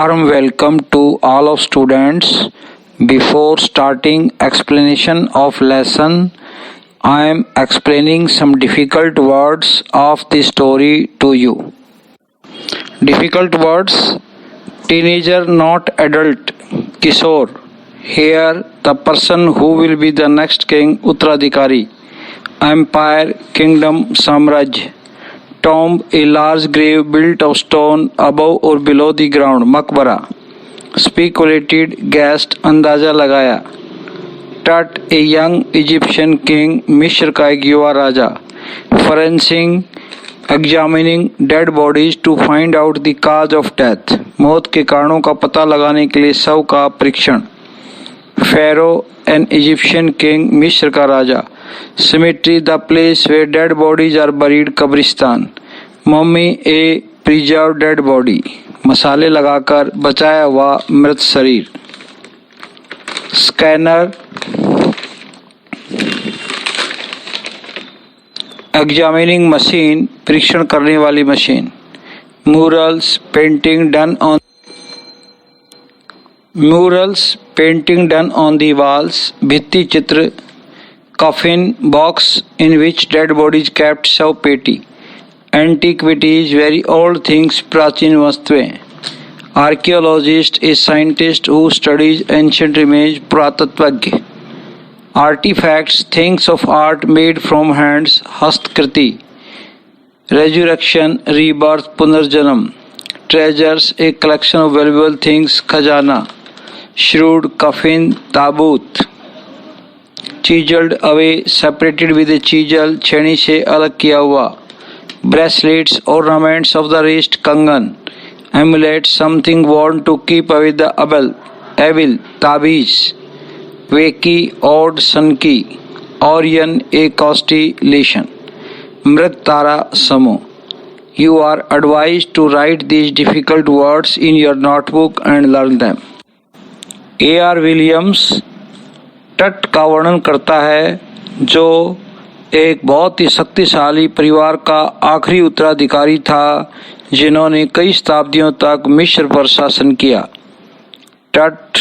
Warm welcome to all of students. Before starting explanation of lesson, I am explaining some difficult words of the story to you. Difficult words: teenager, not adult, Kishore. Here, the person who will be the next king, Uttradhikari. Empire, kingdom, Samraj. Tomb, a large grave built of stone above or below the ground, मकबरा. Speculated, guessed, अंदाजा लगाया. Tut, a young Egyptian king, मिस्र का एक युवा राजा. Forensic, examining dead bodies to find out the cause of death, मौत के कारणों का पता लगाने के लिए शव का परीक्षण. Pharaoh, an Egyptian king, मिस्र का राजा. Cemetery, the place where dead bodies are buried, कब्रिस्तान. Mummy, a preserved dead body, मसाले लगाकर बचाया हुआ मृत शरीर. Scanner, examining machine, परीक्षण करने वाली machine. Murals, painting done on the walls, भित्ति चित्र. Coffin, box in which dead bodies kept, शव पेटी. Antiquities, very old things, प्राचीन वस्तुएं. Archaeologist, a scientist who studies ancient remains, पुरातत्वज्ञ. Artifacts, things of art made from hands, हस्तकृति. Resurrection, rebirth, पुनर्जन्म. Treasures, a collection of valuable things, खजाना. Shroud, coffin, ताबूत. Chiseled away, separated with a chisel, छेनी से अलग किया हुआ. Bracelets, ornaments of the wrist, कंगन. Amulet, something worn to keep away the evil, ताबीज. Wakey, odd, sun की. Orion, a constellation. मृत तारा समूह. You are advised to write these difficult words in your notebook and learn them. A.R. Williams टट का वर्णन करता है, जो एक बहुत ही शक्तिशाली परिवार का आखिरी उत्तराधिकारी था, जिन्होंने कई शताब्दियों तक मिस्र पर शासन किया. टट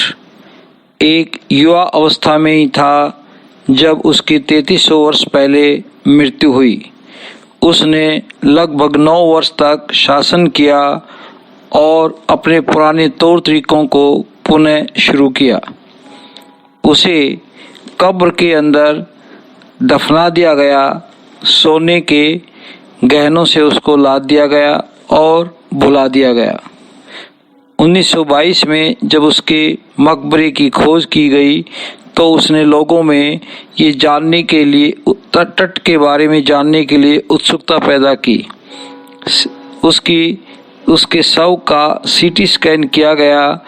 एक युवा अवस्था में ही था जब उसकी 3300 वर्ष पहले मृत्यु हुई. उसने लगभग 9 वर्ष तक शासन किया और अपने पुराने तौर तरीकों को पुनः शुरू किया. उसे कब्र के अंदर दफना दिया गया. सोने के गहनों से उसको लाद दिया गया और भुला दिया गया. 1922 में जब उसके मकबरे की खोज की गई तो उसने लोगों में ये जानने के लिए, तट के बारे में जानने के लिए उत्सुकता पैदा की. उसके शव का सीटी स्कैन किया गया,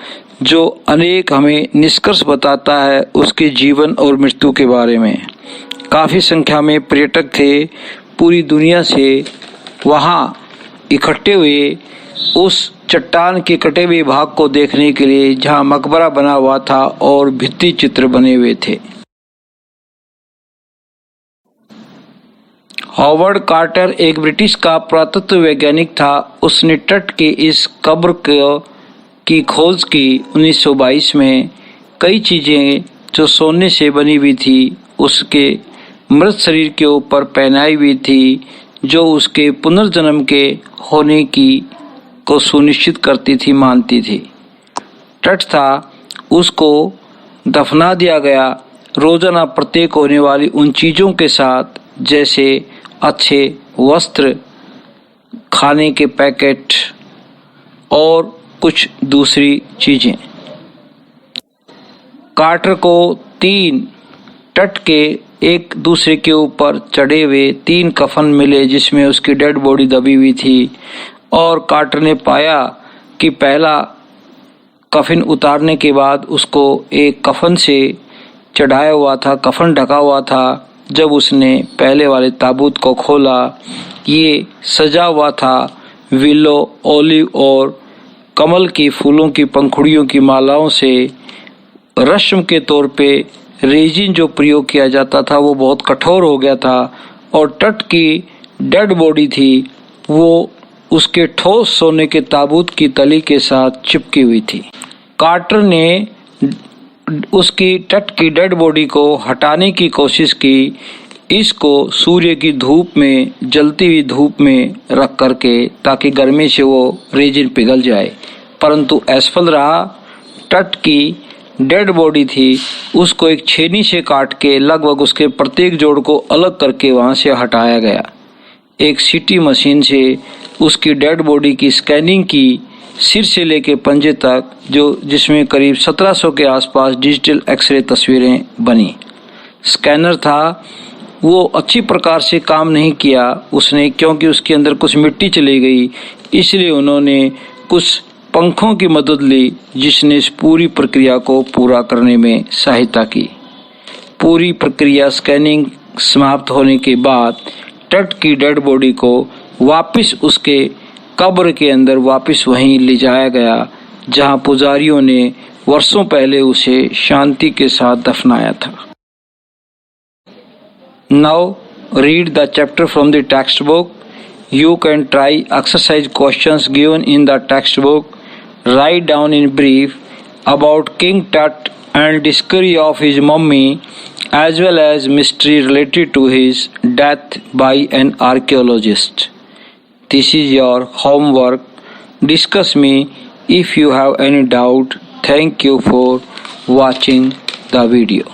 जो अनेक हमें निष्कर्ष बताता है उसके जीवन और मृत्यु के बारे में. काफ़ी संख्या में पर्यटक थे पूरी दुनिया से वहाँ इकट्ठे हुए उस चट्टान के कटे हुए भाग को देखने के लिए जहाँ मकबरा बना हुआ था और भित्ति चित्र बने हुए थे. हॉवर्ड कार्टर एक ब्रिटिश का पुरातत्व वैज्ञानिक था. उसने तट के इस कब्र की खोज की 1922 में. कई चीजें जो सोने से बनी हुई थी उसके मृत शरीर के ऊपर पहनाई हुई थी, जो उसके पुनर्जन्म के होने को सुनिश्चित करती थी, मानती थी. तट था, उसको दफना दिया गया. रोजाना प्रत्येक होने वाली उन चीजों के साथ, जैसे अच्छे वस्त्र, खाने के पैकेट और कुछ दूसरी चीजें. कार्टर को 3 तट के एक दूसरे के ऊपर चढ़े हुए 3 कफन मिले जिसमें उसकी डेड बॉडी दबी हुई थी. और कार्टर ने पाया कि पहला कफन उतारने के बाद उसको एक कफन से चढ़ाया हुआ था, कफन ढका हुआ था. जब उसने पहले वाले ताबूत को खोला, ये सजा हुआ था विलो, ओलिव और कमल की फूलों की पंखुड़ियों की मालाओं से. रस्म के तौर पे रेजिन जो प्रयोग किया जाता था वो बहुत कठोर हो गया था. और तट की डेड बॉडी थी वो उसके ठोस सोने के ताबूत की तली के साथ चिपकी हुई थी। कार्टर ने उसकी टट की डेड बॉडी को हटाने की कोशिश की, इसको सूर्य की धूप में, जलती हुई धूप में रख करके, ताकि गर्मी से वो रेजिन पिघल जाए, परंतु असफल रहा। टट की डेड बॉडी थी, उसको एक छेनी से काट के लगभग उसके प्रत्येक जोड़ को अलग करके वहां से हटाया गया। एक सीटी मशीन से उसकी डेड बॉडी की स्कैनिंग की, सिर से लेके पंजे तक, जिसमें करीब 1700 के आसपास डिजिटल एक्सरे तस्वीरें बनी। स्कैनर था, वो अच्छी प्रकार से काम नहीं किया उसने, क्योंकि उसके अंदर कुछ मिट्टी चली गई, इसलिए उन्होंने कुछ पंखों की मदद ली, जिसने इस पूरी प्रक्रिया को पूरा करने में सहायता की। पूरी प्रक्रिया स्कैनिंग समाप्त होने के बाद टट की डेड बॉडी को वापस उसके कब्र के अंदर वापस वहीं ले जाया गया, जहां पुजारियों ने वर्षों पहले उसे शांति के साथ दफनाया था। Now read the chapter from the textbook. You can try exercise questions given in the textbook. Write down in brief about King Tut and discovery of his mummy, as well as mystery related to his death by an archaeologist. This is your homework. Discuss me if you have any doubt. Thank you for watching the video.